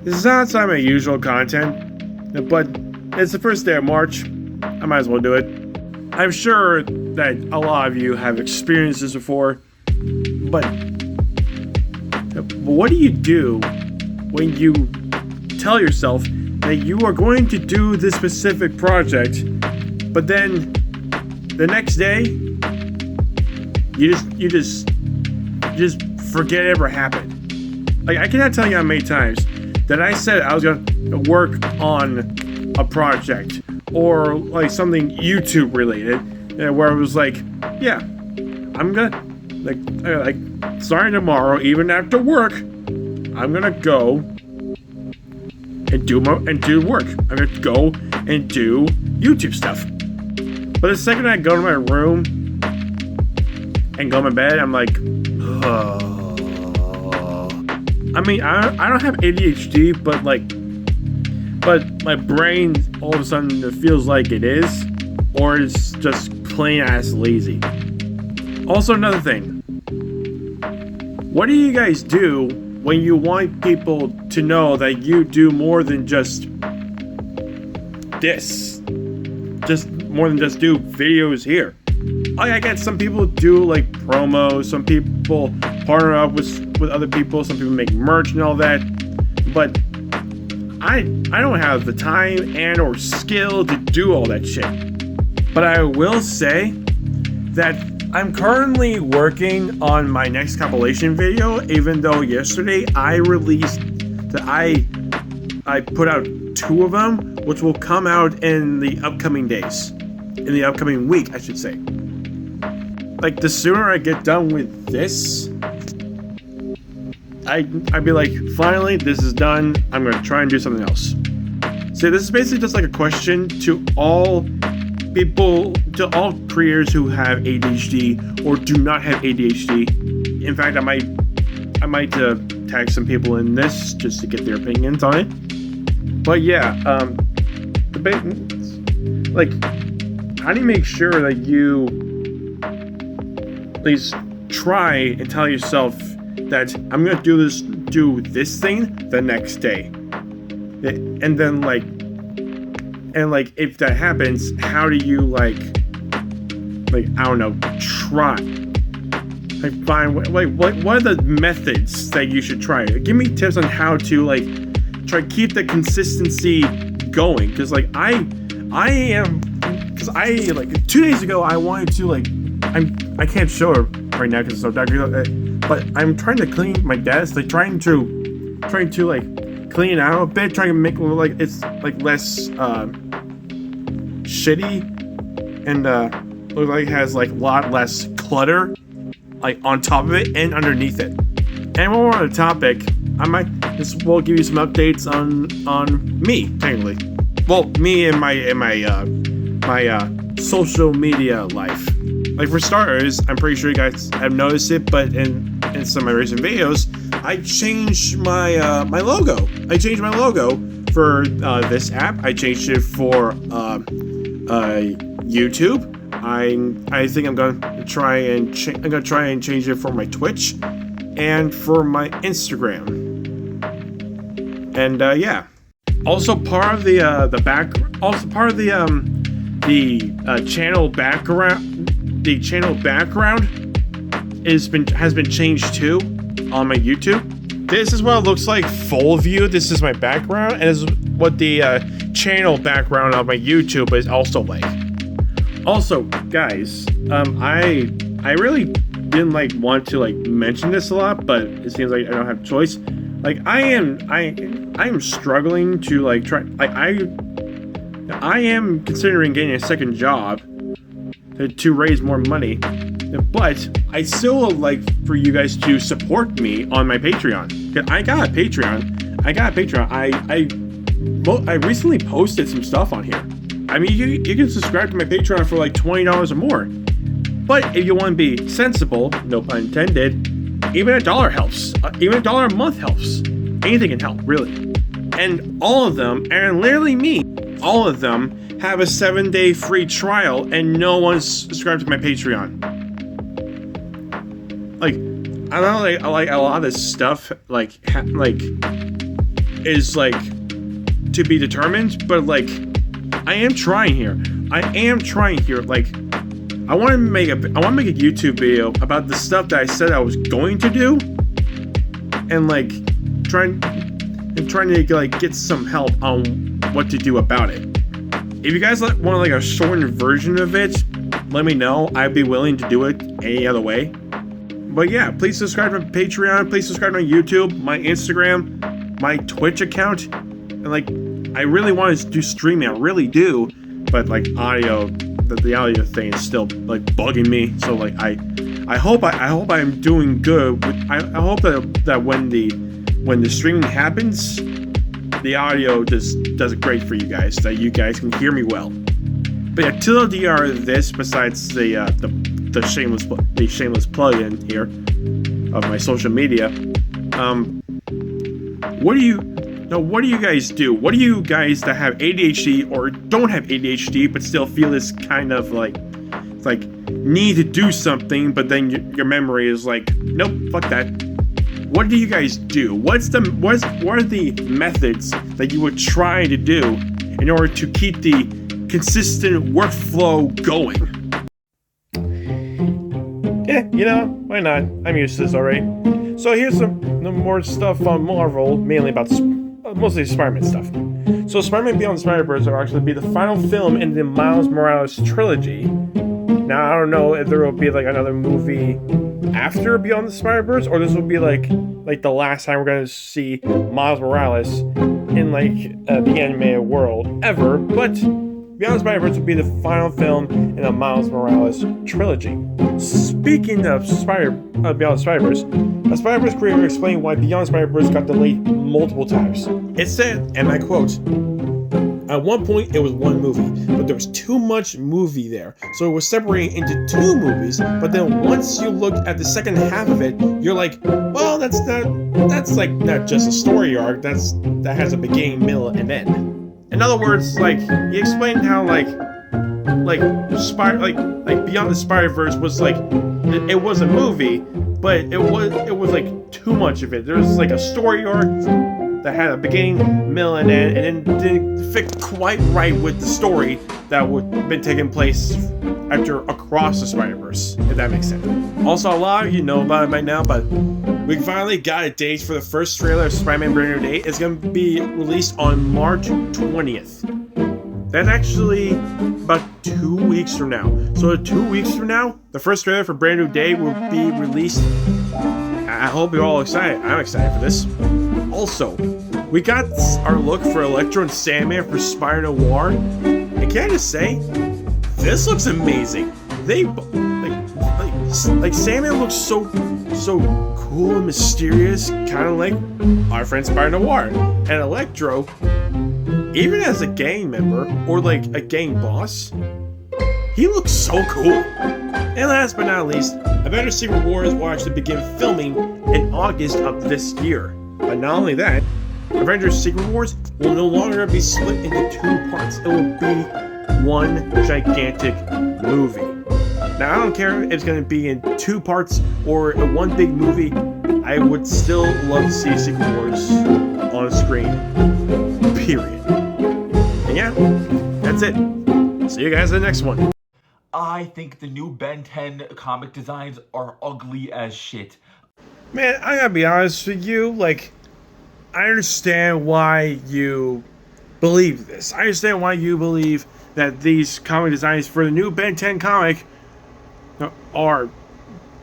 This is outside my usual content, but it's the first day of March. I might as well do it. I'm sure that a lot of you have experienced this before, but what do you do when you tell yourself that you are going to do this specific project, but then the next day you just forget it ever happened? Like, I cannot tell you how many times that I said I was gonna work on a project or like something YouTube related, where it was like, yeah, I'm gonna like starting tomorrow, even after work, I'm gonna go and do work. I'm gonna go and do YouTube stuff. But the second I go to my room and go to my bed, I'm like, ugh. I mean, I don't have ADHD, but my brain all of a sudden it feels like it is, or it's just plain ass lazy. Also, another thing, what do you guys do when you want people to know that you do more than just this? Just more than just do videos here. I get some people do like promos, some people partner up with other people, some people make merch and all that, but I don't have the time and or skill to do all that shit. But I will say that I'm currently working on my next compilation video, even though yesterday I put out 2 of them, which will come out in the upcoming days. In the upcoming week, I should say. Like, the sooner I get done with this, I'd be like, finally, this is done. I'm gonna try and do something else. So this is basically just like a question to all people, to all creators who have ADHD or do not have ADHD. In fact, I might tag some people in this just to get their opinions on it. But yeah, like, how do you make sure that you at least try and tell yourself that I'm gonna do this thing the next day, and then like if that happens, how do you like I don't know, try find what are the methods that you should try? Give me tips on how to try to keep the consistency going, because I 2 days ago I wanted to I can't show her right now because it's so dark, but I'm trying to clean my desk, trying to clean it out a bit, trying to make it look it's less shitty, and look like it has a lot less clutter on top of it and underneath it. And while we're on the topic, this will give you some updates on me, technically. Well, me and my social media life. For starters, I'm pretty sure you guys have noticed it, but in some of my recent videos, I changed my my logo. I changed my logo for this app. I changed it for YouTube. I think I'm gonna try and change it for my Twitch and for my Instagram. And yeah. Also part of the channel background. The channel background has been changed too on my YouTube. This is what it looks like full view. This is my background, and this is what the channel background of my YouTube is also like. Also, guys, I really didn't want to mention this a lot, but it seems like I don't have a choice. I am struggling to try. I am considering getting a second job to raise more money, but I still would like for you guys to support me on my Patreon. I got a Patreon. I recently posted some stuff on here. I mean, you can subscribe to my Patreon for $20 or more. But if you want to be sensible, no pun intended, even $1 helps. Even $1 a month helps. Anything can help, really. And all of them, and literally me, all of them have a 7-day free trial, and no one's subscribed to my Patreon. I don't know, a lot of this stuff, is like to be determined, but like I am trying here. Like I want to make a YouTube video about the stuff that I said I was going to do, and like trying to like get some help on what to do about it. If you guys want like a shortened version of it, let me know. I'd be willing to do it any other way. But yeah, please subscribe to my Patreon. Please subscribe to my YouTube, my Instagram, my Twitch account. And like, I really want to do streaming. I really do. But like the audio thing is still like bugging me. So like, I hope I'm doing good. I hope that when the streaming happens, the audio does great for you guys. That you guys can hear me well. But yeah, TLDR this besides the shameless plug-in here of my social media. What do you guys do? What do you guys that have ADHD or don't have ADHD but still feel this kind of like need to do something, but then your memory is like, nope, fuck that. What do you guys do? What are the methods that you would try to do in order to keep the consistent workflow going? Yeah, you know, why not? I'm used to this already. So here's some more stuff on Marvel, mainly about mostly Spider-Man stuff. So Spider-Man Beyond the Spider-Verse will actually be the final film in the Miles Morales trilogy. Now, I don't know if there will be like another movie after Beyond the Spider-Verse, or this will be like the last time we're going to see Miles Morales in like the animated world ever. But Beyond the Spider-Verse will be the final film in the Miles Morales trilogy. Speaking of Beyond the Spider-Verse, a Spider-Verse creator explained why Beyond the Spider-Verse got delayed multiple times. It said, and I quote, "At one point it was one movie, but there was too much movie there, so it was separated into two movies, but then once you look at the second half of it, you're like, well, that's not just a story arc, that has a beginning, middle, and end." In other words, like, he explained how Beyond the Spider-Verse was like, it was a movie, but it was like too much of it. There was like a story arc that had a beginning, middle, and end, and then didn't fit quite right with the story that would have been taking place after Across the Spider-Verse, if that makes sense. Also, a lot of you know about it by now, but we finally got a date for the first trailer of Spider-Man Brand New Day. It's going to be released on March 20th. That's actually about 2 weeks from now. So 2 weeks from now, the first trailer for Brand New Day will be released. I hope you're all excited. I'm excited for this. Also, we got our look for Electro and Sandman for Spider-Noir. And can I just say, this looks amazing. They like Sandman looks so cool and mysterious, kind of like our friend Spider-Noir. And Electro, even as a gang member or like a gang boss, he looks so cool. And last but not least, Avengers Secret Wars will actually begin filming in August of this year. But not only that, Avengers Secret Wars will no longer be split into two parts. It will be one gigantic movie. Now, I don't care if it's going to be in two parts or in one big movie. I would still love to see Secret Wars on screen. Period. And yeah, that's it. See you guys in the next one. I think the new Ben 10 comic designs are ugly as shit. Man, I gotta be honest with you, like, I understand why you believe this. I understand why you believe that these comic designs for the new Ben 10 comic are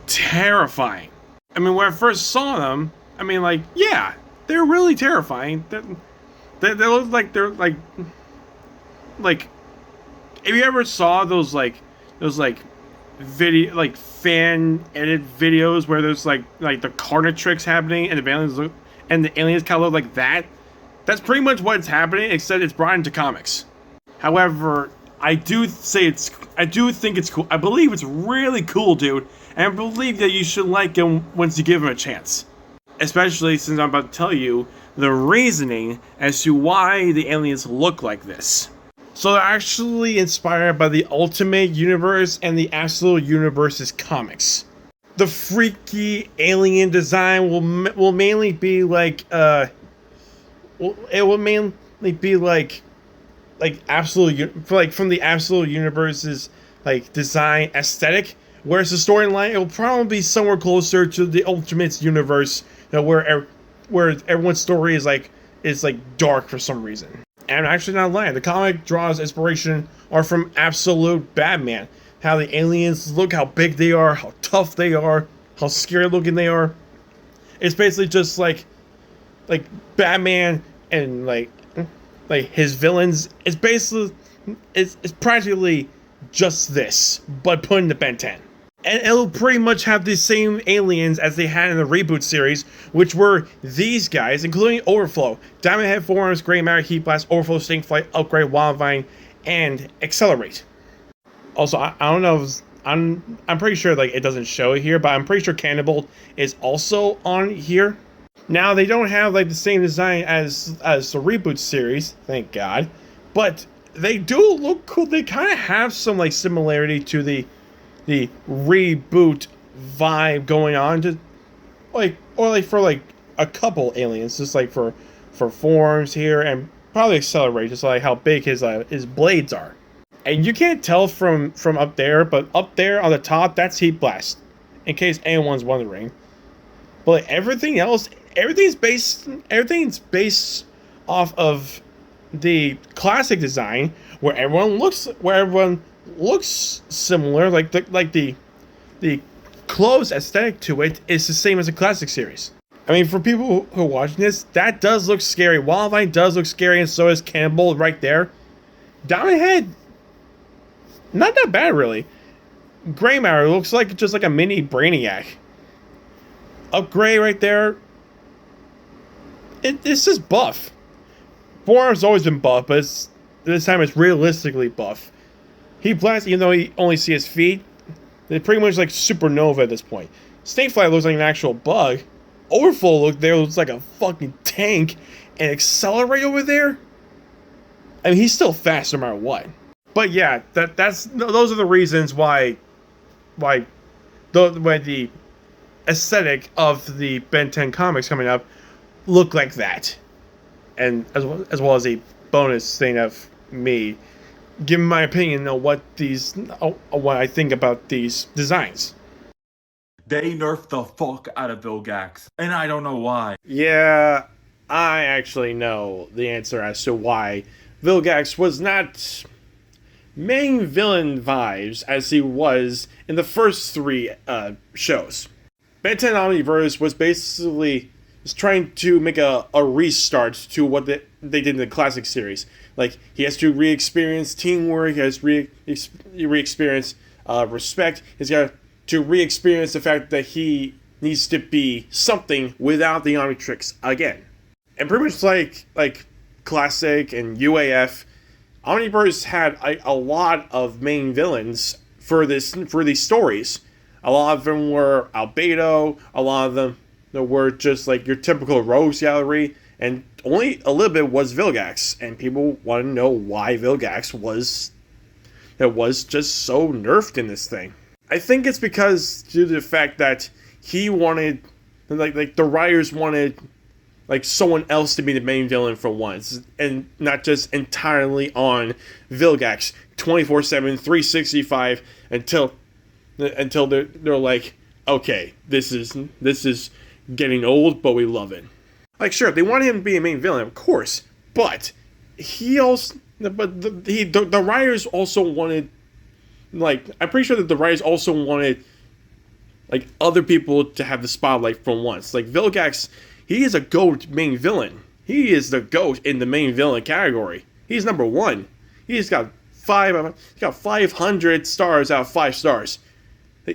terrifying. I mean, when I first saw them, I mean, like, yeah, they're really terrifying. They look like they're like, if you ever saw those video, like, fan edit videos where there's like the Carnage tricks happening and the aliens kind of look like that. That's pretty much what's happening, except it's brought into comics. However, I do think it's cool. I believe it's really cool, dude, and I believe that you should like him once you give him a chance. Especially since I'm about to tell you the reasoning as to why the aliens look like this. So they're actually inspired by the Ultimate Universe and the Absolute Universe's comics. The freaky alien design will mainly be like it will mainly be like absolute like from the absolute universe's like design aesthetic, whereas the storyline it will probably be somewhere closer to the Ultimates universe, where everyone's story is like dark for some reason. And I'm actually not lying. The comic draws inspiration are from Absolute Batman. How the aliens look, how big they are, how tough they are, how scary looking they are. It's basically just like Batman and like his villains. It's basically it's practically just this, but put into Ben 10. And it'll pretty much have the same aliens as they had in the reboot series, which were these guys, including Overflow, Diamond Head Forms, Gray Matter, Heat Blast, Overflow, Stink Flight, Upgrade, Wildvine, and Accelerate. Also, I don't know if I'm pretty sure like it doesn't show it here, but I'm pretty sure Cannibal is also on here. Now they don't have like the same design as the reboot series, thank God, but they do look cool. They kind of have some like similarity to the reboot vibe going on, to like for like a couple aliens, just like for Forms here, and probably Accelerate, just like how big his blades are. And you can't tell from up there, but up there on the top, that's Heat Blast, in case anyone's wondering. But like everything else, everything's based off of the classic design, where everyone looks similar. Like the clothes aesthetic to it is the same as the classic series. I mean, for people who are watching this, that does look scary. Wildvine does look scary, and so is Cannibal right there. Diamond Head, not that bad really. Gray Matter looks like just like a mini Brainiac. Upgrade right there. It's just buff. Forearm's always been buff, but this time it's realistically buff. Heat Blast, even though you only see his feet, they're pretty much like Supernova at this point. Snakefly looks like an actual bug. Overflow looks like a fucking tank. And Accelerate over there, I mean, he's still fast no matter what. But yeah, those are the reasons why the aesthetic of the Ben 10 comics coming up look like that. And as well as a bonus thing of me giving my opinion on what I think about these designs. They nerfed the fuck out of Vilgax, and I don't know why. Yeah, I actually know the answer as to why Vilgax was not main villain vibes as he was in the first three shows. Ben 10 Omniverse was basically trying to make a restart to what they did in the classic series. Like, he has to re-experience teamwork, he has to re-experience respect, he's got to re-experience the fact that he needs to be something without the Omnitrix again. And pretty much like classic and UAF, Omniverse had a lot of main villains for these stories. A lot of them were Albedo, a lot of them were just like your typical rogues gallery, and only a little bit was Vilgax, and people want to know why Vilgax was just so nerfed in this thing. I think it's because due to the fact that he wanted, like the writers wanted, like someone else to be the main villain for once, and not just entirely on Vilgax 24/7, 365 until they're like, okay, this is getting old, but we love it. Like, sure, they wanted him to be a main villain, of course, but the writers also wanted, like, I'm pretty sure that the writers also wanted, like, other people to have the spotlight for once. Like, Vilgax, he is a GOAT main villain. He is the GOAT in the main villain category. He's number one. He's got 500 stars out of 5 stars.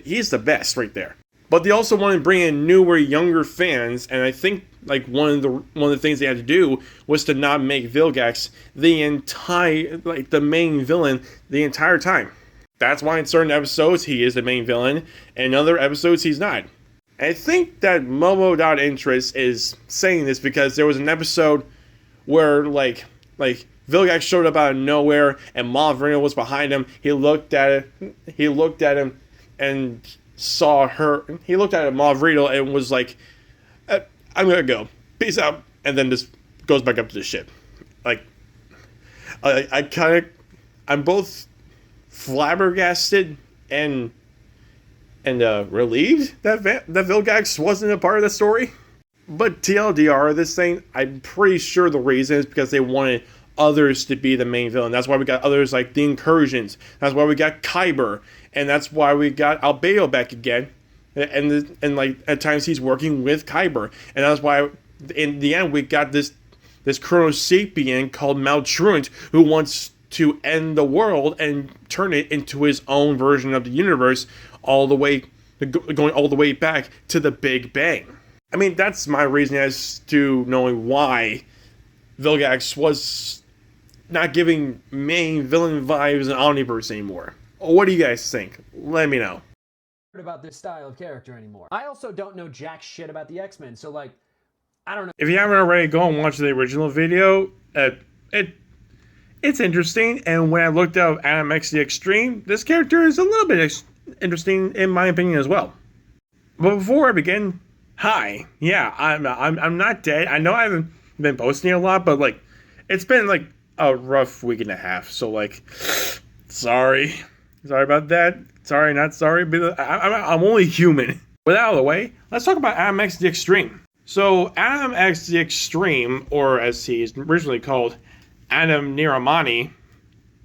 He's the best right there. But they also wanted to bring in newer, younger fans, and I think like one of the things they had to do was to not make Vilgax the main villain the entire time. That's why in certain episodes he is the main villain, and in other episodes he's not. And I think that Momo.interest is saying this because there was an episode where like Vilgax showed up out of nowhere and Mavrino was behind him. He looked at him and saw her. He looked at Mavrino and was like, I'm gonna go. Peace out. And then just goes back up to the ship. Like, I'm both flabbergasted and relieved that Vilgax wasn't a part of the story. But TLDR, this thing, I'm pretty sure the reason is because they wanted others to be the main villain. That's why we got others like the Incursions. That's why we got Kyber, and that's why we got Albedo back again. And like at times he's working with Kyber, and that's why in the end we got this Chrono Sapien called Maltruant who wants to end the world and turn it into his own version of the universe, going all the way back to the Big Bang. I mean, that's my reason as to knowing why Vilgax was not giving main villain vibes in Omniverse anymore. What do you guys think? Let me know. About this style of character anymore. I also don't know jack shit about the X-Men, so like, I don't know. If you haven't already, go and watch the original video. It's interesting, and when I looked up Adam X the Extreme, this character is a little bit interesting in my opinion as well. But before I begin, hi, yeah, I'm not dead. I know I haven't been posting a lot, but like, it's been like a rough week and a half. So like, sorry about that. Sorry, not sorry, but I'm only human. With that out of the way, let's talk about Adam X the Extreme. So Adam X the Extreme, or as he is originally called, Adam Niramani,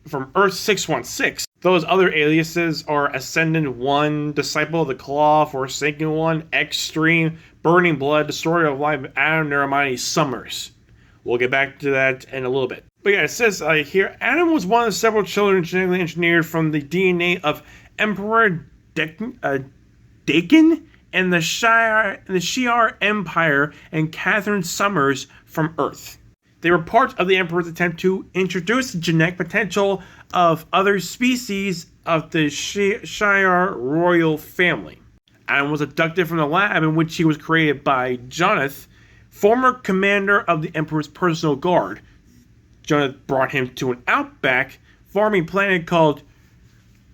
from Earth 616. Those other aliases are Ascendant 1, Disciple of the Claw, Forsaken 1, Extreme, Burning Blood, Destroyer of Life, Adam Niramani Summers. We'll get back to that in a little bit. But yeah, it says here, Adam was one of several children genetically engineered from the DNA of Emperor Dakin and the Shi'ar Empire and Catherine Summers from Earth. They were part of the Emperor's attempt to introduce the genetic potential of other species of the Shi'ar royal family. Adam was abducted from the lab in which he was created by Jonathan, former commander of the Emperor's personal guard. Jonathan brought him to an outback farming planet called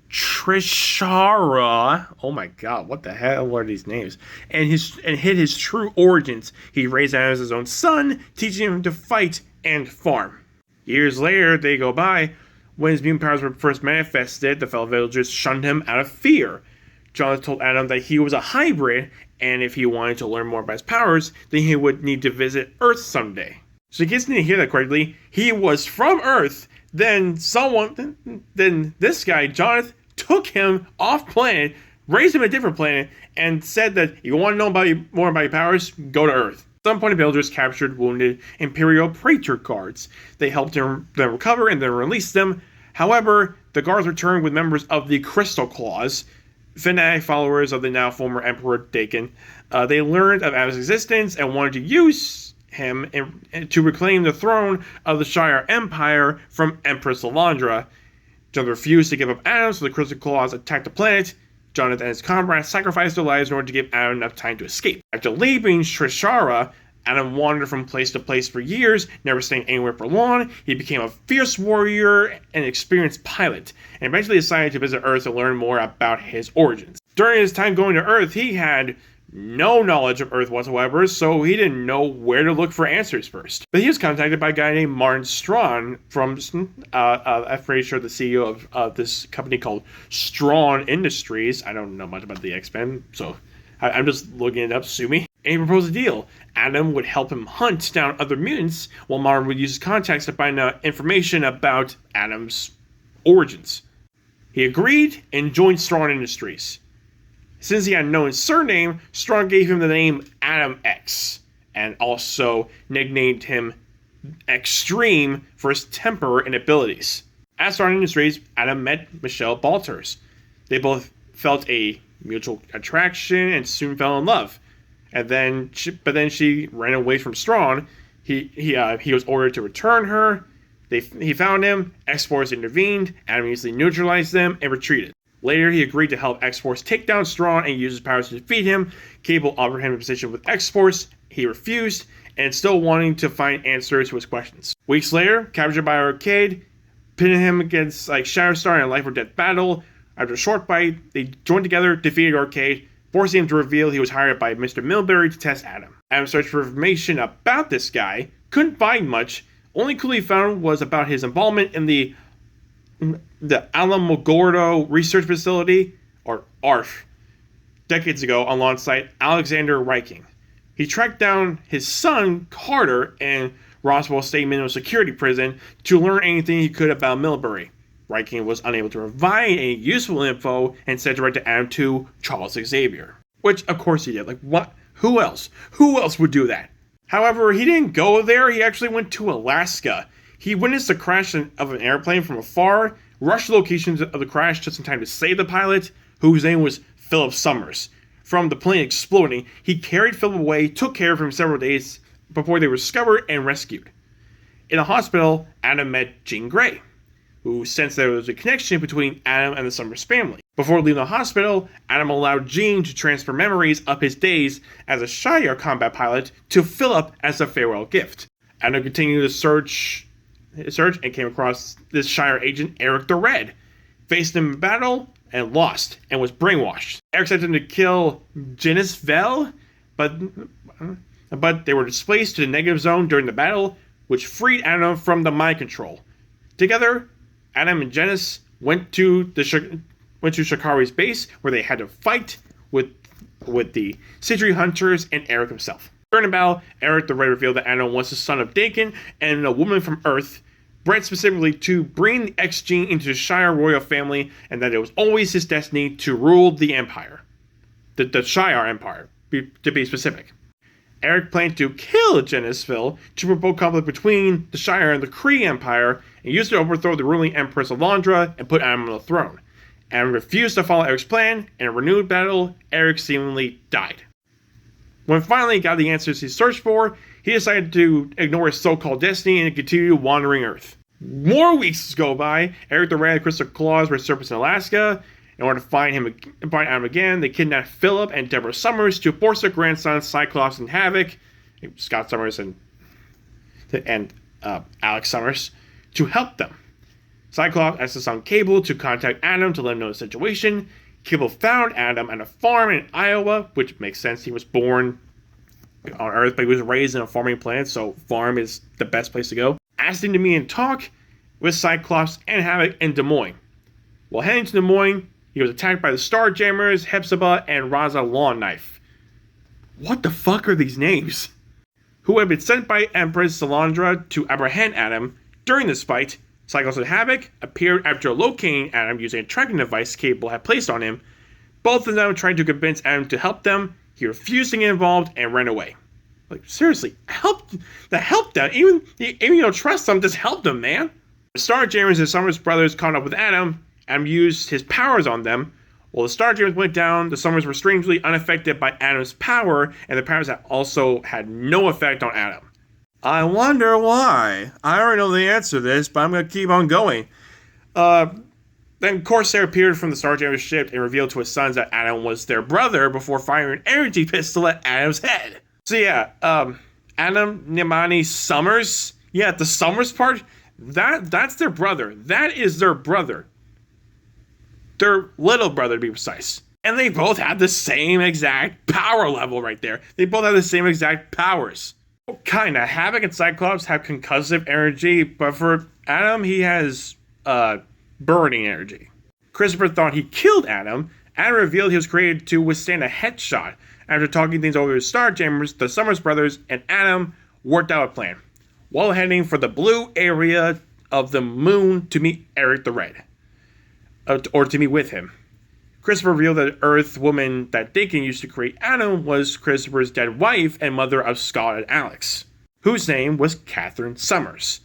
Trishara. Oh my god, what the hell are these names? And hid his true origins. He raised Adam as his own son, teaching him to fight and farm. Years later, they go by. When his mutant powers were first manifested, the fellow villagers shunned him out of fear. Jonathan told Adam that he was a hybrid, and if he wanted to learn more about his powers, then he would need to visit Earth someday. So in case you didn't hear that correctly, he was from Earth, then this guy, Jonathan, took him off planet, raised him a different planet, and said that you want to know more about your powers, go to Earth. At some point, the villagers captured wounded Imperial Praetor guards. They helped them recover and then released them. However, the guards returned with members of the Crystal Claws, fanatic followers of the now former Emperor Dakin. They learned of Adam's existence and wanted to use him to reclaim the throne of the Shi'ar Empire from Empress Lilandra. Jonathan refused to give up Adam, so the Crystal Claws attacked the planet. Jonathan and his comrades sacrificed their lives in order to give Adam enough time to escape. After leaving Trishara, Adam wandered from place to place for years, never staying anywhere for long. He became a fierce warrior and experienced pilot, and eventually decided to visit Earth to learn more about his origins. During his time going to Earth, he had no knowledge of Earth whatsoever, so he didn't know where to look for answers first. But he was contacted by a guy named Martin Strawn from, I'm pretty sure the CEO of this company called Strawn Industries. I don't know much about the X-Men, so I'm just looking it up, sue me. And he proposed a deal. Adam would help him hunt down other mutants, while Martin would use his contacts to find out information about Adam's origins. He agreed and joined Strawn Industries. Since he had no surname, Strawn gave him the name Adam X, and also nicknamed him Extreme for his temper and abilities. At Strawn Industries, Adam met Michelle Balters. They both felt a mutual attraction and soon fell in love. But then she ran away from Strawn. He was ordered to return her. He found him. X-Force intervened. Adam easily neutralized them and retreated. Later, he agreed to help X-Force take down Strawn and use his powers to defeat him. Cable offered him a position with X-Force. He refused, and still wanting to find answers to his questions. Weeks later, captured by Arcade, pitted him against Shatterstar in a life or death battle. After a short fight, they joined together, defeated Arcade, forcing him to reveal he was hired by Mr. Milbury to test Adam. Adam searched for information about this guy, couldn't find much. Only clue he found was about his involvement in the Alamogordo Research Facility, or ARF, decades ago alongside Alexander Reiking. He tracked down his son, Carter, in Roswell State Minimum Security Prison to learn anything he could about Millbury. Reiking was unable to provide any useful info and said directed Adam to Charles Xavier. Which, of course, he did. Like, what? Who else? Who else would do that? However, he didn't go there. He actually went to Alaska. He witnessed the crash of an airplane from afar, rushed the locations of the crash just in time to save the pilot, whose name was Philip Summers. From the plane exploding, he carried Philip away, took care of him several days before they were discovered and rescued. In a hospital, Adam met Jean Grey, who sensed there was a connection between Adam and the Summers family. Before leaving the hospital, Adam allowed Jean to transfer memories of his days as a Shire combat pilot to Philip as a farewell gift. Adam continued his search and came across this Shire agent, Eric the Red, faced him in battle and lost, and was brainwashed. Eric sent him to kill Genis Vell, but they were displaced to the negative zone during the battle, which freed Adam from the mind control. Together, Adam and Genis went to Shikari's base, where they had to fight with the Sidri hunters and Eric himself. During the battle, Eric the Red revealed that Adam was the son of Dakin and a woman from Earth, bred specifically to bring the X gene into the Shire royal family, and that it was always his destiny to rule the Empire. The Shire Empire, to be specific. Eric planned to kill Genisville to provoke conflict between the Shire and the Kree Empire, and used to overthrow the ruling Empress Alondra and put Adam on the throne. Adam refused to follow Eric's plan, and in a renewed battle, Eric seemingly died. When finally he got the answers he searched for, he decided to ignore his so-called destiny and continue wandering Earth. More weeks go by. Eric the Red and Crystal Claws resurface in Alaska. In order to find Adam again, they kidnapped Philip and Deborah Summers to force their grandsons Cyclops and Havoc, Scott Summers and Alex Summers, to help them. Cyclops asked his son Cable to contact Adam to let him know the situation. Cable found Adam at a farm in Iowa, which makes sense. He was born on Earth, but he was raised in a farming planet, so farm is the best place to go. Asked him to meet and talk with Cyclops and Havoc in Des Moines. While heading to Des Moines, he was attacked by the Starjammers, Hepzibah, and Raza Lawknife. What the fuck are these names? Who had been sent by Empress Salandra to apprehend Adam. During this fight, Cyclops and Havoc appeared after locating Adam using a tracking device Cable had placed on him. Both of them tried to convince Adam to help them. He refused to get involved and ran away. Like, seriously, help them. Even you don't trust them, just help them, man. The Starjammers and Summers brothers caught up with Adam. Adam used his powers on them. While the Starjammers went down, the Summers were strangely unaffected by Adam's power, and the powers that also had no effect on Adam. I wonder why. I already know the answer to this, but I'm going to keep on going. Then Corsair appeared from the Starjammer ship and revealed to his sons that Adam was their brother before firing an energy pistol at Adam's head. So yeah, Adam Nimani Summers. Yeah, the Summers part, that's their brother. That is their brother. Their little brother, to be precise. And they both have the same exact power level right there. They both have the same exact powers. Kinda. Havoc and Cyclops have concussive energy, but for Adam, he has burning energy. Christopher thought he killed Adam. Adam revealed he was created to withstand a headshot. After talking things over with Starjammers, the Summers brothers and Adam worked out a plan. While heading for the blue area of the moon to meet Eric the Red. Or to meet with him. Christopher revealed that the Earth woman that Dakin used to create Adam was Christopher's dead wife and mother of Scott and Alex, whose name was Catherine Summers,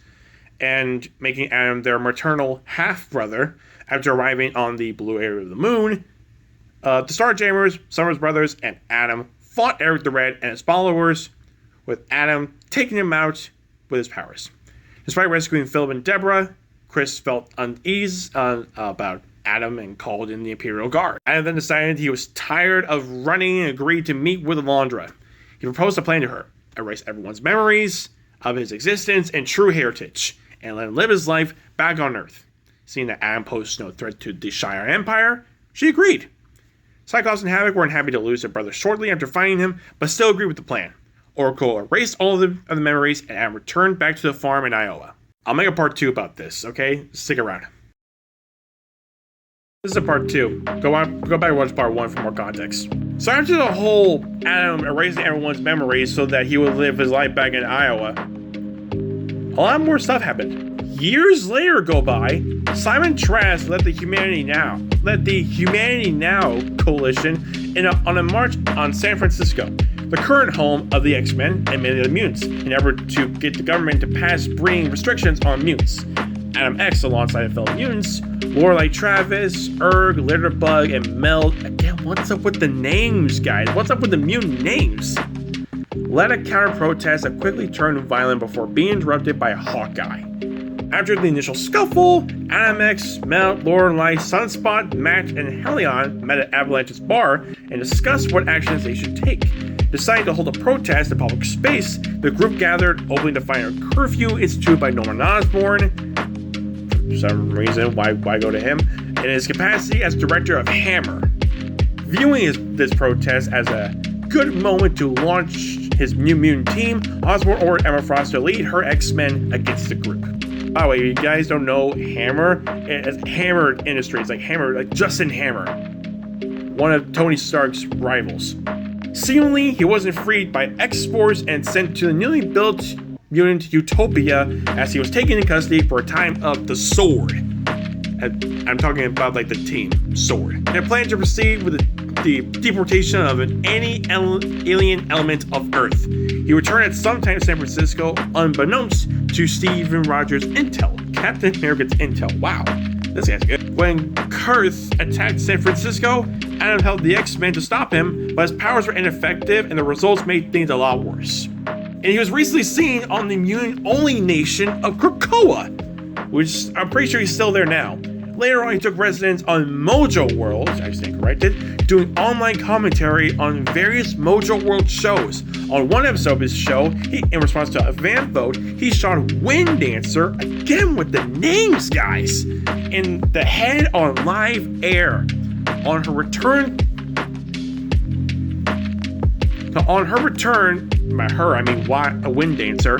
and making Adam their maternal half-brother. After arriving on the blue area of the moon, the Starjammers, Summers brothers, and Adam fought Eric the Red and his followers, with Adam taking him out with his powers. Despite rescuing Philip and Deborah, Chris felt unease about Adam and called in the Imperial Guard. Adam then decided he was tired of running and agreed to meet with Alondra. He proposed a plan to her: erase everyone's memories of his existence and true heritage, and let him live his life back on Earth. Seeing that Adam posed no threat to the Shire Empire, she agreed. Cyclops and Havoc weren't happy to lose their brother shortly after finding him, but still agreed with the plan. Oracle erased all of the memories and returned back to the farm in Iowa. I'll make a part 2 about this, okay? Stick around. This is a part 2. Go back and watch part 1 for more context. So after the whole Adam erasing everyone's memories so that he would live his life back in Iowa, a lot more stuff happened. Years later go by, Simon Trask led the Humanity Now coalition on a march on San Francisco, the current home of the X-Men and many of the mutants, in effort to get the government to pass breeding restrictions on mutants. Adam X, alongside fellow mutants, Lorelei Travis, Erg, Litterbug, and Mel. Again, what's up with the names, guys? What's up with the mutant names? Led a counter-protest that quickly turned violent before being interrupted by Hawkeye. After the initial scuffle, Adam X, Mel, Lorelei, Sunspot, Match, and Helion met at Avalanche's bar and discussed what actions they should take. Deciding to hold a protest in public space, the group gathered, hoping to find a curfew instituted by Norman Osborn. For some reason, why go to him? In his capacity as director of Hammer. Viewing this protest as a good moment to launch his new mutant team, Osborn ordered Emma Frost to lead her X-Men against the group. By the way, you guys don't know Hammer? It's Hammer Industries, like Justin Hammer, one of Tony Stark's rivals. Seemingly, he wasn't freed by X-Force and sent to the newly built mutant Utopia as he was taken in custody for a time of the Sword. I'm talking about like the team Sword. They planned to proceed with the deportation of any alien element of Earth. He returned at some time to San Francisco, unbeknownst to Steven Rogers' intel, Captain America's intel. Wow, this guy's good. When Kurth attacked San Francisco, Adam held the X-Men to stop him, but his powers were ineffective and the results made things a lot worse. And he was recently seen on the mutant-only nation of Krakoa, which I'm pretty sure he's still there now. Later on, he took residence on Mojo World, I stand corrected, doing online commentary on various Mojo World shows. On one episode of his show, in response to a fan vote, he shot Wind Dancer, again with the names, guys, in the head on live air. On her return, by her, I mean a Wind Dancer,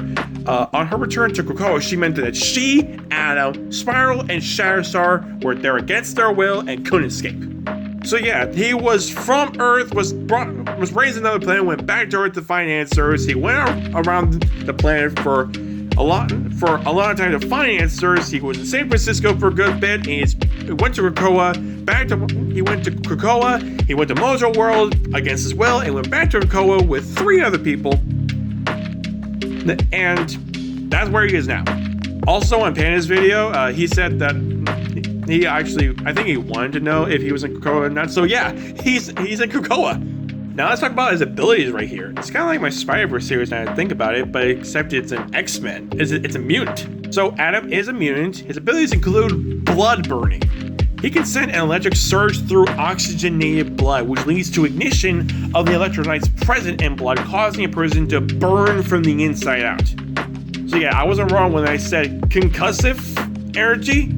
on her return to Krakoa, she meant that she, Adam, Spiral, and Shatterstar were there against their will and couldn't escape. So yeah, he was from Earth, was raised on another planet, went back to Earth to find answers. He went around the planet for a lot of time to find answers. He was in San Francisco for a good bit, and he went to Krakoa. He went to Krakoa. He went to Mojo World against his will, and went back to Krakoa with 3 other people. And that's where he is now. Also, on Panda's video, he said that he actually, I think he wanted to know if he was in Krakoa or not. So yeah, he's in Krakoa. Now let's talk about his abilities right here. It's kind of like my Spider-Verse series now I think about it, but except it's an X-Men. It's a mutant. So Adam is a mutant. His abilities include blood burning. He can send an electric surge through oxygenated blood, which leads to ignition of the electrolytes present in blood, causing a person to burn from the inside out. So yeah, I wasn't wrong when I said concussive energy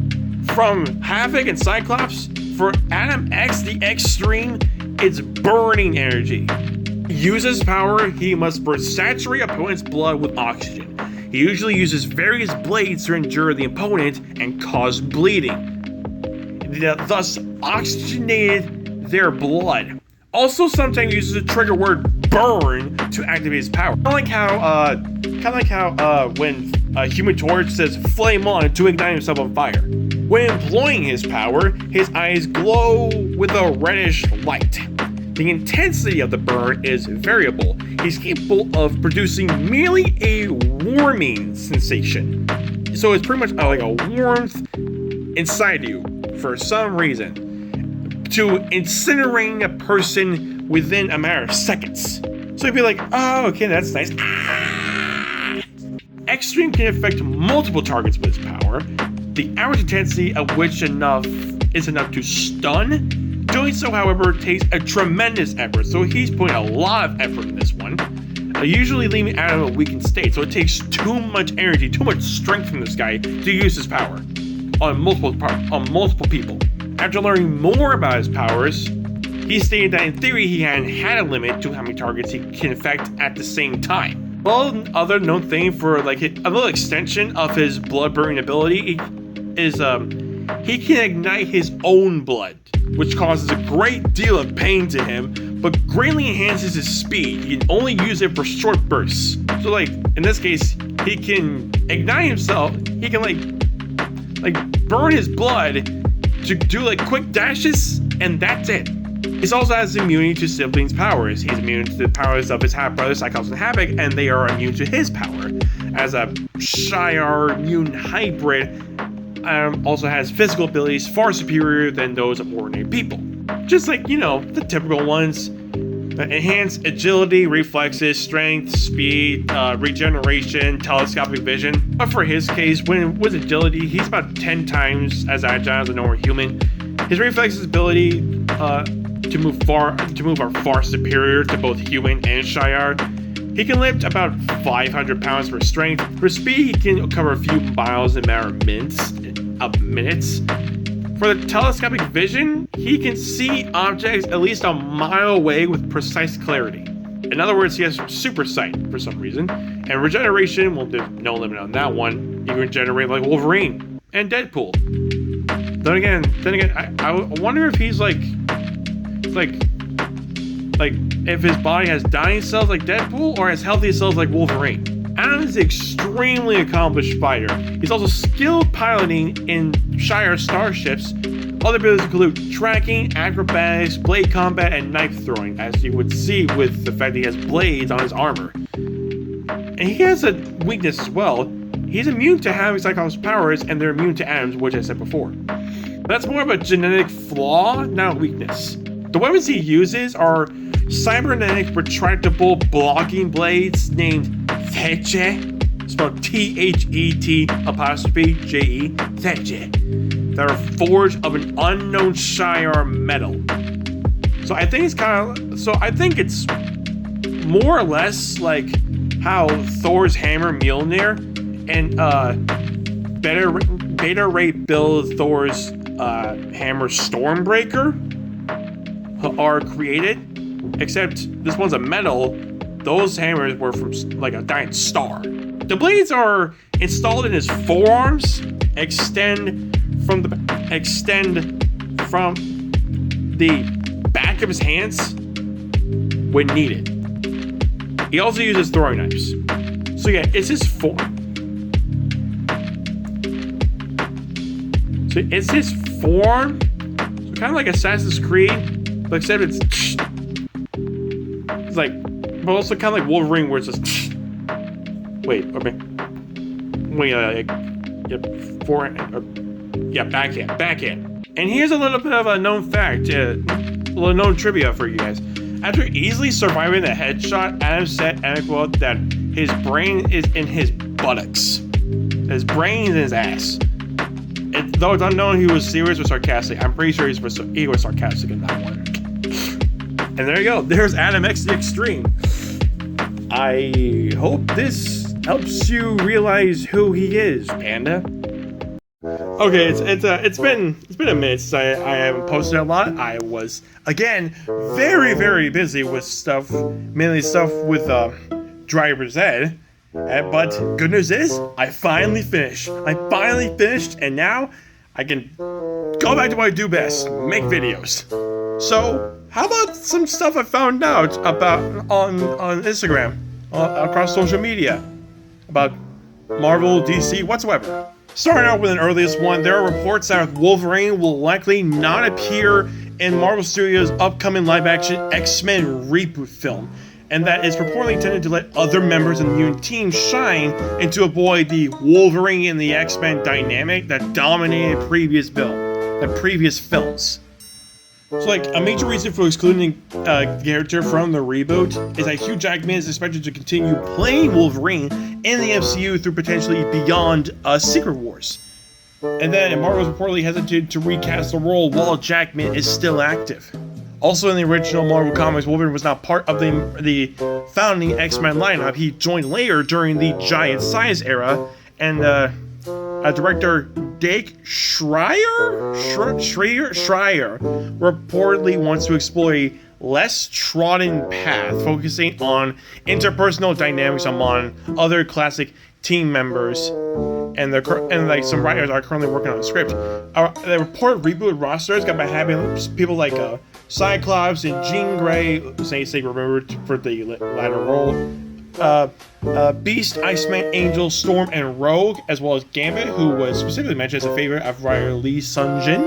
from Havoc and Cyclops. For Adam X, the extreme, it's burning energy. To use his power, he must first saturate opponent's blood with oxygen. He usually uses various blades to injure the opponent and cause bleeding, thus oxygenated their blood. Also, sometimes uses the trigger word "burn" to activate his power. Kind of like how when Human Torch says "flame on" to ignite himself on fire. When employing his power, his eyes glow with a reddish light. The intensity of the burn is variable. He's capable of producing merely a warming sensation. So it's pretty much like a warmth inside you for some reason, to incinerating a person within a matter of seconds. So you'd be like, oh, okay, that's nice. Extreme can affect multiple targets with his power, the average intensity of which is enough to stun. Doing so, however, takes a tremendous effort, so he's putting a lot of effort in this one, usually leaving Adam in a weakened state, so it takes too much energy, too much strength from this guy to use his power on multiple people. After learning more about his powers, He stated that in theory he hadn't had a limit to how many targets he can affect at the same time. Well, other known thing for like a little extension of his blood burning ability is he can ignite his own blood, which causes a great deal of pain to him, but greatly enhances his speed. He can only use it for short bursts. So like in this case, he can ignite himself. He can like burn his blood to do like quick dashes, and that's it. He also has immunity to siblings' powers. He's immune to the powers of his half-brother Cyclops and Havoc, and they are immune to his power. As a Shi'ar mutant hybrid, also has physical abilities far superior than those of ordinary people. Just like, you know, the typical ones. Enhanced agility, reflexes, strength, speed, regeneration, telescopic vision. But for his case, with agility, he's about 10 times as agile as a normal human. His reflexes ability to move are far superior to both human and Shi'ar. He can lift about 500 pounds for strength. For speed, he can cover a few miles in a matter of minutes. For the telescopic vision, he can see objects at least a mile away with precise clarity. In other words, he has super sight for some reason. And regeneration, well, there's no limit on that one. He can regenerate like Wolverine and Deadpool. Then again, I wonder if he's like if his body has dying cells like Deadpool or has healthy cells like Wolverine. Adam is an extremely accomplished fighter. He's also skilled piloting in Shi'ar starships. Other abilities include tracking, acrobatics, blade combat, and knife throwing, as you would see with the fact that he has blades on his armor. And he has a weakness as well. He's immune to having Cyclops' powers, and they're immune to Adam's, which I said before. But that's more of a genetic flaw, not a weakness. The weapons he uses are cybernetic retractable blocking blades named Theche, spelled T-H-E-T apostrophe J-E, Theche, that are forged of an unknown Shi'ar metal. So I think it's more or less like how Thor's hammer Mjolnir and Beta Ray build Thor's hammer Stormbreaker are created, except this one's a metal. Those hammers were from like a giant star. The blades are installed in his forearms, extend from the back of his hands when needed. He also uses throwing knives. So yeah, it's his form. So it's his form. So kind of like Assassin's Creed, but except it's like, but also kind of like Wolverine, where it's just backhand. And here's a little bit of a known fact, a little known trivia for you guys. After easily surviving the headshot, Adam said anecdote that his brain is in his buttocks. His brain is in his ass. Though it's unknown he was serious or sarcastic, I'm pretty sure he was sarcastic in that one. And there you go. There's Adam X the Extreme. I hope this helps you realize who he is, Panda. Okay, it's been a minute since I haven't posted a lot. I was again very, very busy with stuff, mainly stuff with Driver's Ed. But good news is I finally finished. And now I can go back to what I do best: make videos. So how about some stuff I found out about on Instagram, across social media, about Marvel, DC, whatsoever. Starting out with an earliest one, there are reports that Wolverine will likely not appear in Marvel Studios' upcoming live-action X-Men reboot film, and that is purportedly intended to let other members of the mutant team shine and to avoid the Wolverine and the X-Men dynamic that dominated previous films. So, like, a major reason for excluding the character from the reboot is that Hugh Jackman is expected to continue playing Wolverine in the MCU through potentially beyond Secret Wars. And then Marvel was reportedly hesitant to recast the role while Jackman is still active. Also, in the original Marvel Comics, Wolverine was not part of the founding X-Men lineup. He joined later during the Giant Size era, and director Jake Schreier reportedly wants to explore a less trodden path, focusing on interpersonal dynamics among other classic team members, and like some writers are currently working on the script. The reported reboot roster is got by having people like Cyclops and Jean Grey, say remembered for the latter role, Beast, Iceman, Angel, Storm, and Rogue, as well as Gambit, who was specifically mentioned as a favorite of writer Lee Sun-jin.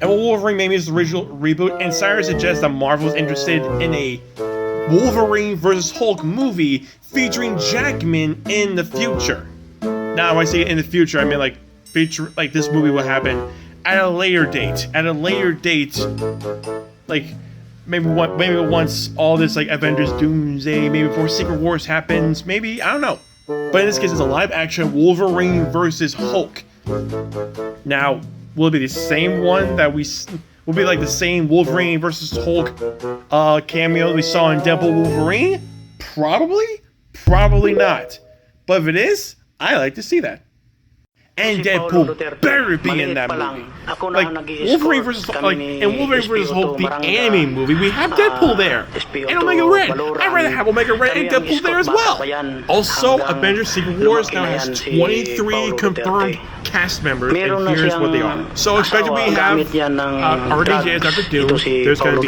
And Wolverine maybe is the original reboot, and Cyrus suggests that Marvel is interested in a Wolverine vs. Hulk movie featuring Jackman in the future. Now, when I say in the future, I mean like feature, like this movie will happen at a later date. Like maybe once all this like Avengers Doomsday, maybe before Secret Wars happens, maybe, I don't know. But in this case, it's a live action Wolverine vs. Hulk. Now, will it be the same one that will be like the same Wolverine versus Hulk cameo we saw in Deadpool Wolverine? Probably not. But if it is, I like to see that. And Deadpool better be in that movie. Like Wolverine vs. Hulk, like in Wolverine vs. Hulk, the anime movie, we have Deadpool there and Omega Red. I'd rather have Omega Red and Deadpool there as well. Also, Avengers Secret Wars now has 23 confirmed cast members, and here's what they are. So expected we have RDJ as Dr. Doom. There's going to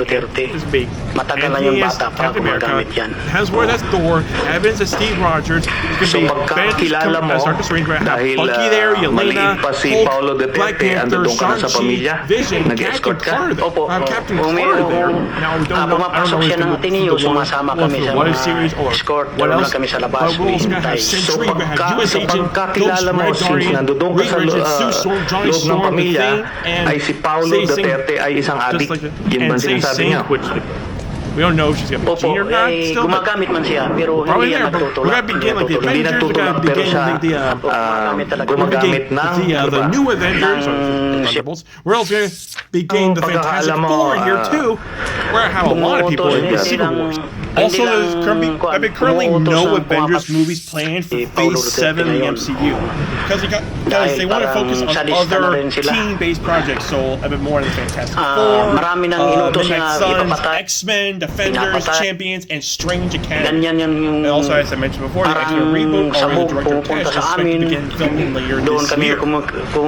be Anthony as Captain America, Hemsworth as Thor, Evans as Steve Rogers. There's going to be Benedict as Doctor Strange. We're going to have Bucky there, Yelena, Hulk, Black Panther, Shang-Chi, Vision, Captain Carter there. Captain Carter there. Now, I don't know if it's going to be the What If series or what else, but we're also going to have Sentry, we're going to have US Agent, Ghost, Red Guardian, Reed Richards, Sue Storm, Johnny Storm, The Thing, and Say Sing, which we don't know if she's gonna be Jean or not. Still, gumagamit man siya, pero probably there. But we're gonna begin like the Avengers. We're gonna begin like the new Avengers or Thunderbolts. We're also gonna begin the Fantastic Four here too. We're gonna have a lot of people in the Secret Wars. Also, there's currently no Avengers movies planned for Phase 7 of the MCU because they want to focus on other team-based projects. So a bit more of the Fantastic Four, Midnight Suns, X-Men, Defenders, Champions, and Strange Academy. And also, as I mentioned before, the X-Men reboot, already the director of Cash, is expected to begin filming later this year.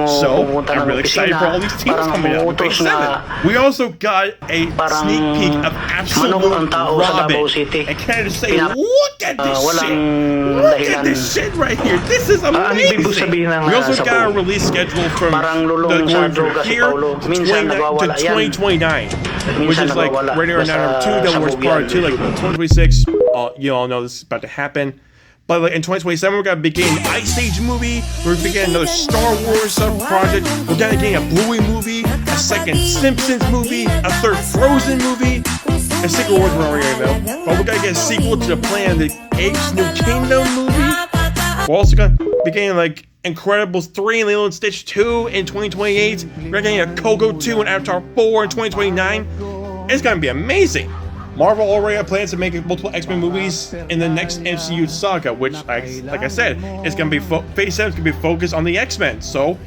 So I'm really excited for all these teams coming out in Phase 7. We also got a sneak peek of Absolute Robin. And can I just say, look at this shit! Look at this shit right here! This is amazing! We also got a release schedule from going from here to 2029, which is like right around number 2, Devil Wars Part 2, like 2026. You all know this is about to happen. But like in 2027, we're gonna begin an Ice Age movie. We're beginning another Star Wars project. We're gonna get a Bluey movie, a second Simpsons movie, a third Frozen movie. And Secret Wars we're already about. But we're gonna get a sequel to the Planet of the Apes New Kingdom movie. We're also gonna be getting like Incredibles 3 and Lilo and Stitch 2 in 2028. We're getting a Coco 2 and Avatar 4 in 2029. It's gonna be amazing. Marvel already have plans to make multiple X-Men movies in the next MCU saga, which, like I said, is gonna be Phase 7 is gonna be focused on the X-Men. So,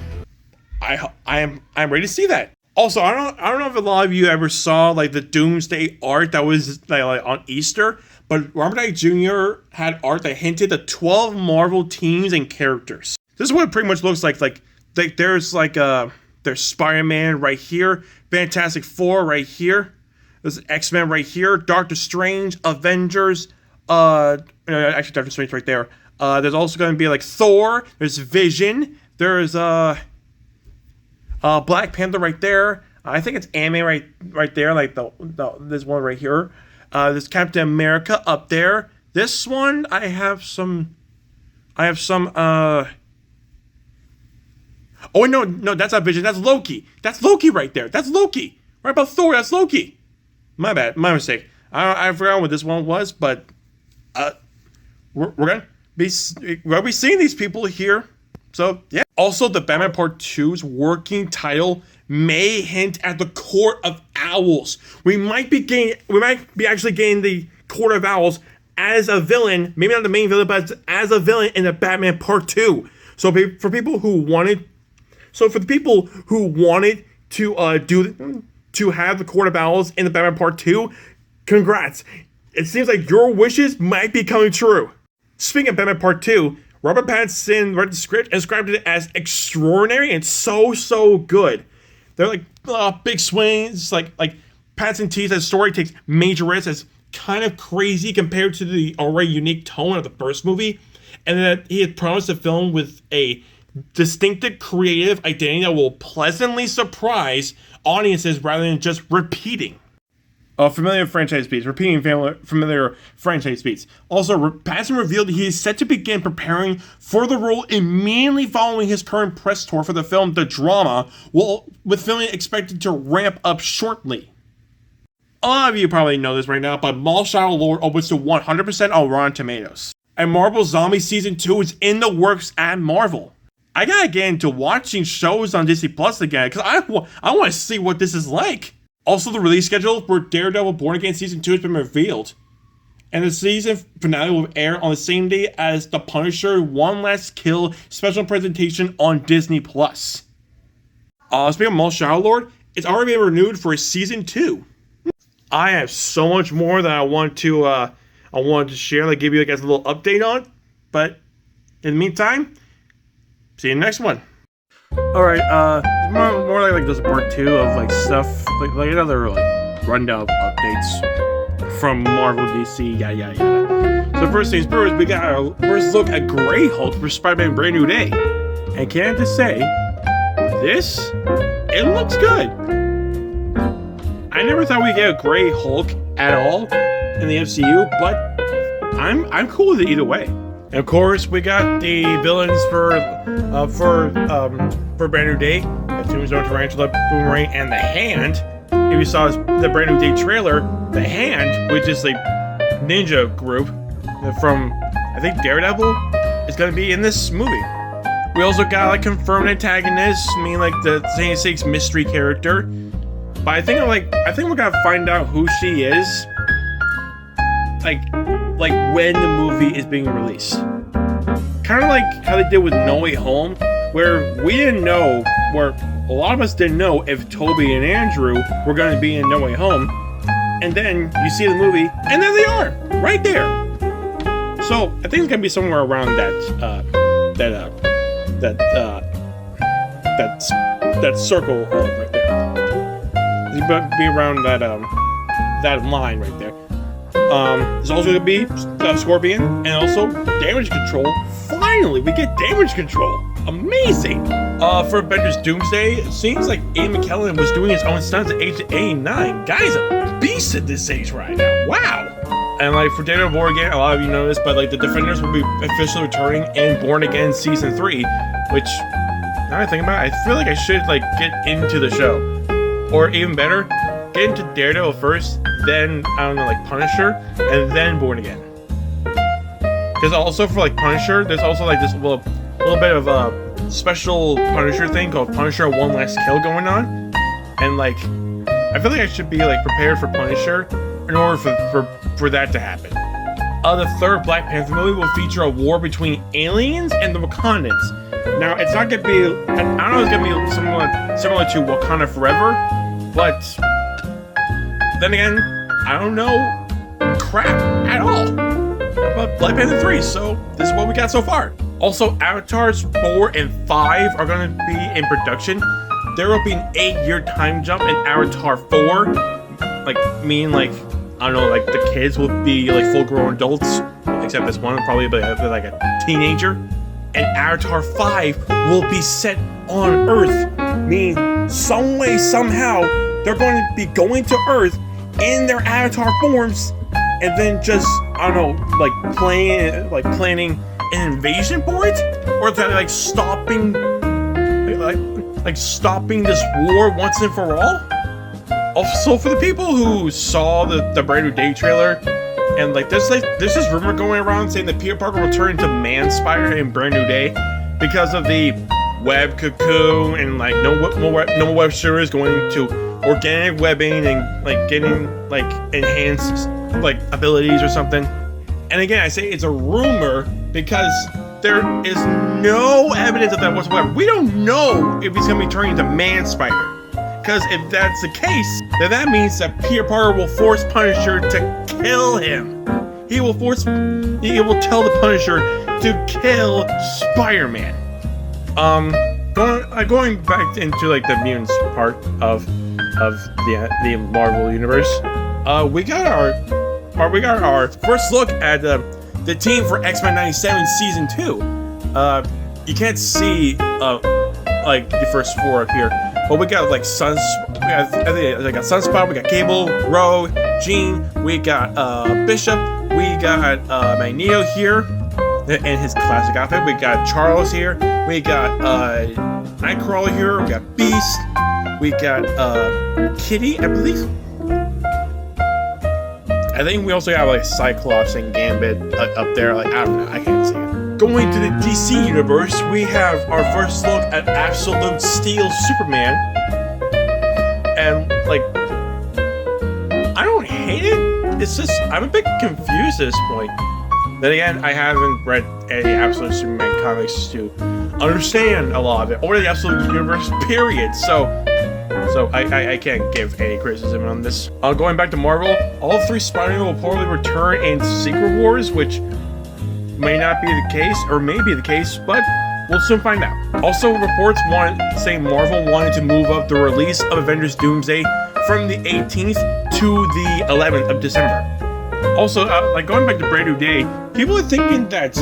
I'm ready to see that. Also, I don't know if a lot of you ever saw like the Doomsday art that was like on Easter, but Robert Downey Jr. had art that hinted at 12 Marvel teams and characters. This is what it pretty much looks like. Like there's there's Spider-Man right here, Fantastic Four right here. There's X-Men right here, Doctor Strange, Avengers, actually Doctor Strange right there. There's also going to be like Thor, there's Vision, there's Black Panther right there. I think it's anime right there, like this one right here. There's Captain America up there. This one I have some oh no, that's not Vision, that's Loki. That's Loki right there. That's Loki. Right about Thor, that's Loki. My bad, my mistake. I forgot what this one was, but we're gonna be seeing these people here. So yeah. Also, the Batman Part 2's working title may hint at the Court of Owls. We might be actually getting the Court of Owls as a villain, maybe not the main villain, but as a villain in the Batman Part 2. So for people who wanted So for the people who wanted to have the Court of Owls in the Batman Part 2, congrats. It seems like your wishes might be coming true. Speaking of Batman Part 2, Robert Pattinson read the script and described it as extraordinary and so good. They're like big swings, like Pattinson teased that the story takes major risks, as kind of crazy compared to the already unique tone of the first movie, and that he had promised the film with a distinctive creative identity that will pleasantly surprise audiences rather than just repeating. Familiar franchise beats. Repeating familiar franchise beats. Also, Pattinson revealed that he is set to begin preparing for the role immediately following his current press tour for the film The Drama, with filming expected to ramp up shortly. A lot of you probably know this right now, but Mall Shadow Lord opens to 100% on Rotten Tomatoes. And Marvel Zombie Season 2 is in the works at Marvel. I gotta get into watching shows on Disney Plus again, because I want to see what this is like. Also, the release schedule for Daredevil Born Again Season 2 has been revealed. And the season finale will air on the same day as The Punisher One Last Kill special presentation on Disney Plus. Speaking of Mall Shadow Lord, it's already been renewed for Season 2. I have so much more that I wanted to share, like give you guys a little update on. But in the meantime, see you in the next one. Alright, more like just part 2 of like stuff, like another like rundown of updates from Marvel, DC, yada. So first things first, we got our first look at Grey Hulk for Spider-Man Brand New Day. And can I just say, it looks good. I never thought we'd get a Grey Hulk at all in the MCU, but I'm cool with it either way. And of course, we got the villains for Brand New Day: Tombstone, Tarantula, Boomerang, and the Hand. If you saw the Brand New Day trailer, the Hand, which is like ninja group from I think Daredevil, is gonna be in this movie. We also got like confirmed antagonists, meaning like the 66 mystery character. But I think we're gonna find out who she is, like when the movie is being released. Kind of like how they did with No Way Home, where we didn't know, where a lot of us didn't know if Toby and Andrew were gonna be in No Way Home, and then you see the movie, and there they are, right there. So I think it's gonna be somewhere around that circle right there. Be around that line right there. There's also going to be Scorpion and also Damage Control. Finally, we get Damage Control. Amazing. For Avengers Doomsday, it seems like Ian McKellen was doing his own stunts at age 89. Guy's a beast at this age right now. Wow. And like for Daredevil Born Again, a lot of you know this, but like the Defenders will be officially returning in Born Again Season 3, which, now I think about it, I feel like I should like get into the show. Or even better, get into Daredevil first, then, I don't know, like Punisher, and then Born Again. Because also for like Punisher, there's also like this little bit of a special Punisher thing called Punisher One Last Kill going on. And like, I feel like I should be like prepared for Punisher in order for that to happen. The third Black Panther movie will feature a war between aliens and the Wakandans. Now, it's not gonna be, I don't know if it's gonna be similar to Wakanda Forever, but then again, I don't know crap at all about Black Panther 3, so this is what we got so far. Also, Avatars 4 and 5 are going to be in production. There will be an 8-year time jump in Avatar 4, meaning I don't know, like the kids will be like full-grown adults, except this one will probably be like a teenager. And Avatar 5 will be set on Earth, meaning some way, somehow, they're going to be going to Earth in their avatar forms, and then just, I don't know, planning an invasion for it? Or is that stopping this war once and for all? Also, for the people who saw the Brand New Day trailer, and there's this rumor going around saying that Peter Parker will turn into Man-Spider in Brand New Day because of the web cocoon and no web shooters going to organic webbing and getting enhanced abilities or something. And again, I say it's a rumor because there is no evidence of that whatsoever. We don't know if he's gonna be turning into Man Spider. Because if that's the case, then that means that Peter Parker will force Punisher to kill him. He will tell the Punisher to kill Spider-Man. Going back into like the mutants part of the Marvel universe, we got our first look at the team for X-Men 97 season 2. You can't see like the first 4 up here, but we got like Sunspot, we got Cable, Rogue, Jean, we got Bishop, we got Magneto here in his classic outfit, we got Charles here, we got Nightcrawler here, we got Beast, we got Kitty, I believe. I think we also have like Cyclops and Gambit up there. Like, I don't know, I can't see it. Going to the DC universe, we have our first look at Absolute Steel Superman, and like, I don't hate it. It's just I'm a bit confused at this point. Then again, I haven't read any Absolute Superman comics to understand a lot of it, or the Absolute Universe period. So I can't give any criticism on this. Going back to Marvel, all 3 Spider-Man will probably return in Secret Wars, which may not be the case, or may be the case, but we'll soon find out. Also, reports say Marvel wanted to move up the release of Avengers Doomsday from the 18th to the 11th of December. Also, like going back to Brand New Day, people are thinking that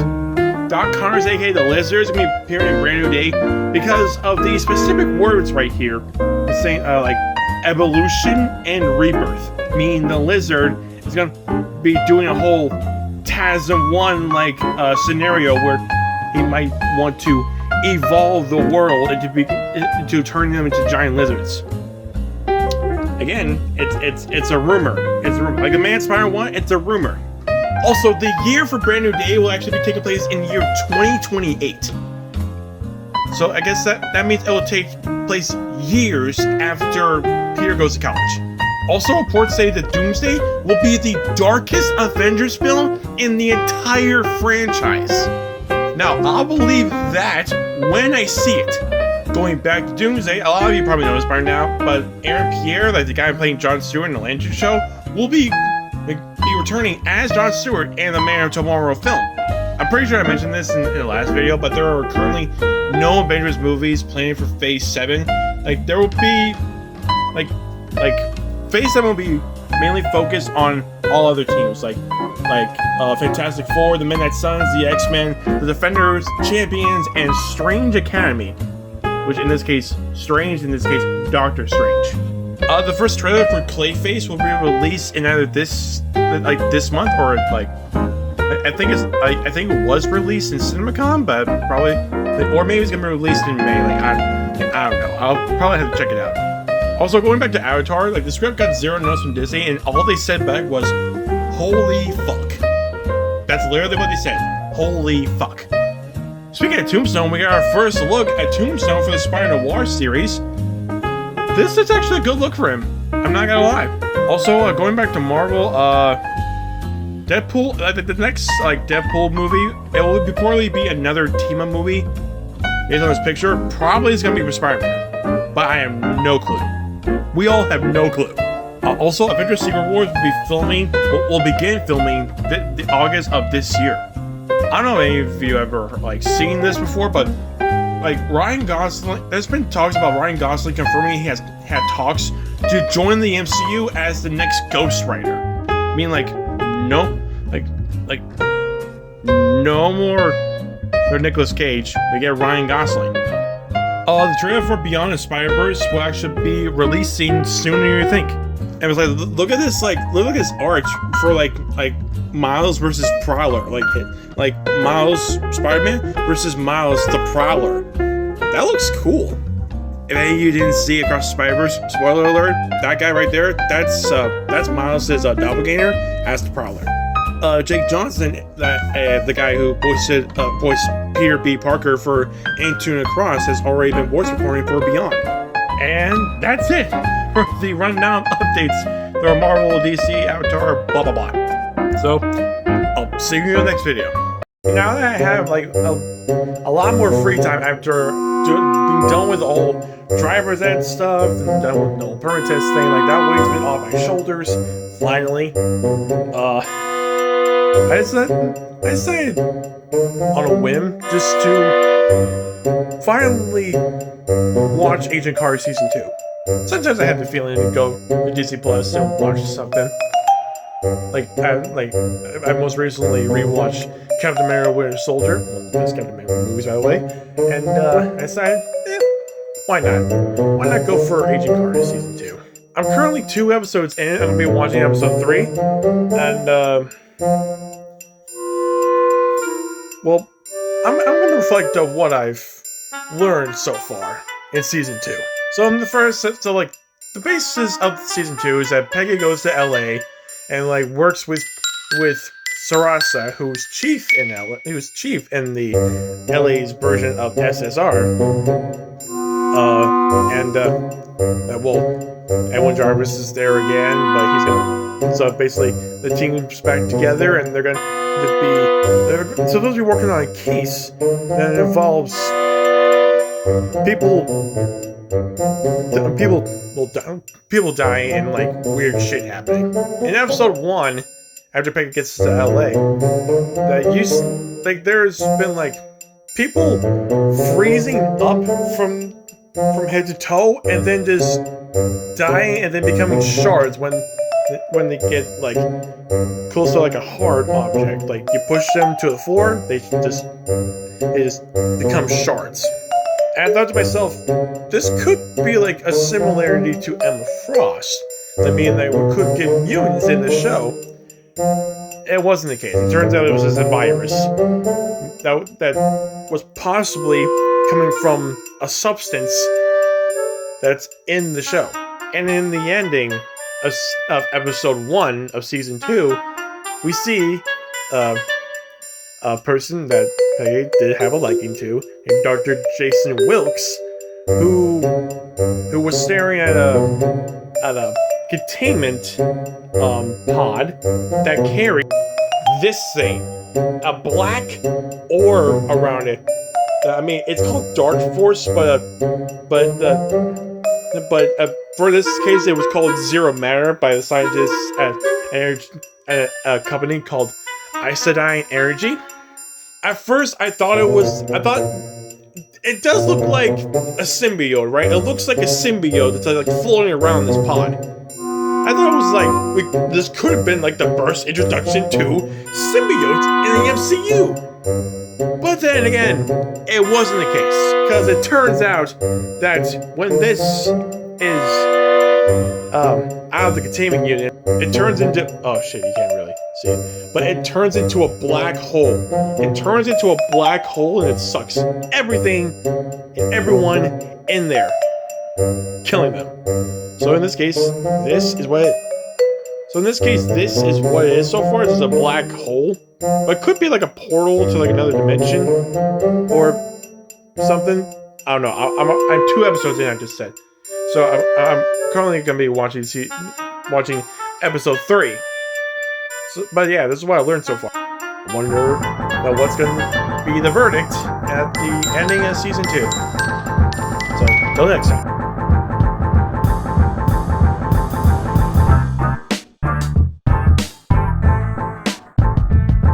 Doc Connors, aka the Lizard, is going to be appearing in Brand New Day because of these specific words right here. It's saying like evolution and rebirth, meaning the Lizard is going to be doing a whole TASM 1 like scenario where he might want to evolve the world and to turn them into giant lizards. Again, it's a rumor. It's a rumor. Like the Man Spider 1, it's a rumor. Also, the year for Brand New Day will actually be taking place in the year 2028. So I guess that means it will take place years after Peter goes to college. Also, reports say that Doomsday will be the darkest Avengers film in the entire franchise. Now, I'll believe that when I see it. Going back to Doomsday, a lot of you probably know this by now, but Aaron Pierre, like the guy playing Jon Stewart in the Lantern Show, will be returning as Jon Stewart in the Man of Tomorrow film. I'm pretty sure I mentioned this in the last video, but there are currently no Avengers movies planned for Phase 7. Like, there will be, like Phase 7 will be mainly focused on all other teams, like Fantastic Four, the Midnight Suns, the X-Men, the Defenders, Champions, and Strange Academy. Which in this case, Doctor Strange. The first trailer for Clayface will be released in either this month or like I think it was released in CinemaCon, but probably, or maybe it's gonna be released in May. Like I don't know. I'll probably have to check it out. Also, going back to Avatar, like the script got 0 notes from Disney, and all they said back was, "Holy fuck." That's literally what they said. Holy fuck. Speaking of Tombstone, we got our first look at Tombstone for the Spider Noir series. This is actually a good look for him. I'm not gonna lie. Also, going back to Marvel, Deadpool, the next Deadpool movie, it will probably be another team-up movie based on this picture. Probably is gonna be for Spider-Man, but I have no clue. We all have no clue. Also, Avengers Secret Wars will begin filming the August of this year. I don't know if any of you ever seen this before, but Ryan Gosling, there's been talks about Ryan Gosling confirming he has had talks to join the MCU as the next Ghost Rider. I mean, no more Nicolas Cage. We get Ryan Gosling. The trailer for Beyond the Spider-Verse will actually be releasing sooner than you think. And it's look at this, look at this art for Miles versus Prowler, Miles Spider-Man versus Miles the Prowler. That looks cool. If any of you didn't see Across the Spider-Verse, spoiler alert, that guy right there, that's Miles' doppelganger as the Prowler. Jake Johnson, the guy who voiced Peter B. Parker for Into and Across, has already been voice recording for Beyond. And that's it for the rundown updates for Marvel, DC, Avatar, blah blah blah. So, I'll see you in the next video. Now that I have like a lot more free time after being done with the whole driver's ed stuff and done with the whole permit test thing, like that weight's been off my shoulders. Finally, I decided on a whim just to finally watch Agent Carter Season 2. Sometimes I have the feeling to go to Disney Plus and watch something. I most recently rewatched Captain America: Winter Soldier, one of the best Captain America movies, by the way, and I decided, why not? Why not go for Agent Carter Season 2? I'm currently 2 episodes in. I'm gonna be watching episode 3, and well, I'm gonna reflect on what I've learned so far in Season 2. So in the first, the basis of Season 2 is that Peggy goes to LA and like works with Sarasa, who's chief in the LA's version of SSR. Edwin Jarvis is there again, but he's gonna. So basically, the team's back together, and they're supposed to be working on a case that involves people dying and like weird shit happening. In episode 1, after Peggy gets to LA, there's been like people freezing up from head to toe and then just dying and then becoming shards when they get like close to like a hard object. Like you push them to the floor, they just become shards. And I thought to myself, this could be like a similarity to Emma Frost. I mean, that we could get mutants in the show. It wasn't the case. It turns out it was just a virus that was possibly coming from a substance that's in the show. And in the ending of episode 1 of season 2, we see a person that Peggy did have a liking to, named Dr. Jason Wilkes, who was staring at a containment pod that carried this thing, a black orb around it. I mean, it's called Dark Force, but for this case, it was called Zero Matter by the scientists at a company called Isodyne Energy. At first, I thought it does look like a symbiote, right? It looks like a symbiote that's like floating around this pod. I thought it was like, this could have been like the first introduction to symbiotes in the MCU. But then again, it wasn't the case, because it turns out that when this is out of the containment unit, it turns into, oh shit, you can't really see it, but it turns into a black hole. It turns into a black hole and it sucks everything and everyone in there, killing them. So in this case, this is what it is so far. This is a black hole, but it could be like a portal to like another dimension or something. I don't know. I'm 2 episodes in, I just said. So I'm currently going to be watching episode 3. So, but yeah, this is what I learned so far. I wonder what's going to be the verdict at the ending of season 2. So, till next time.